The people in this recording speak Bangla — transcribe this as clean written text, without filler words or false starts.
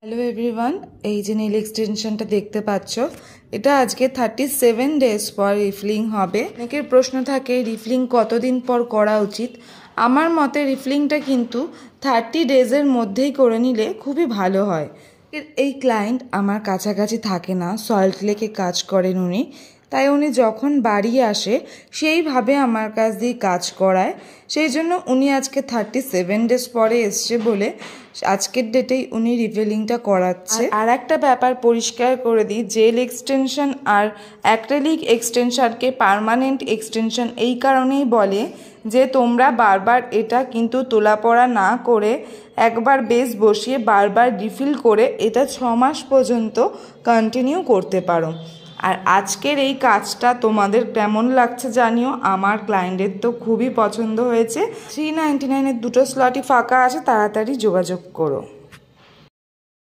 হ্যালো এভরিওয়ান, এই যে নীল এক্সটেনশনটা দেখতে পাচ্ছ, এটা আজকে 37 ডেজ পর রিফিলিং হবে। অনেকের প্রশ্ন থাকে রিফিলিং কতদিন পর করা উচিত। আমার মতে রিফিলিংটা কিন্তু 30 ডেজের মধ্যেই করে নিলে খুবই ভালো হয়। এই ক্লায়েন্ট আমার কাছাকাছি থাকে না, সল্ট লেকে কাজ করেন উনি, তাই উনি যখন বাড়ি আসে সেইভাবে আমার কাছ দিয়ে কাজ করায়। সেই জন্য উনি আজকে 37 ডেজ পরে এসছে বলে আজকের ডেটেই উনি রিফিলিংটা করাচ্ছে। আর একটা ব্যাপার পরিষ্কার করে দিই, জেল এক্সটেনশন আর অ্যাক্রিলিক এক্সটেনশনকে পার্মানেন্ট এক্সটেনশন এই কারণেই বলে যে তোমরা বারবার এটা কিন্তু তোলাপড়া না করে একবার বেস বসিয়ে বারবার রিফিল করে এটা 6 মাস পর্যন্ত কন্টিনিউ করতে পারো। আর আজকের এই কাজটা তোমাদের কেমন লাগছে জানিও। আমার ক্লায়েন্টের তো খুবই পছন্দ হয়েছে। 399-এর দুটো স্লটই ফাঁকা আছে, তাড়াতাড়ি যোগাযোগ করো।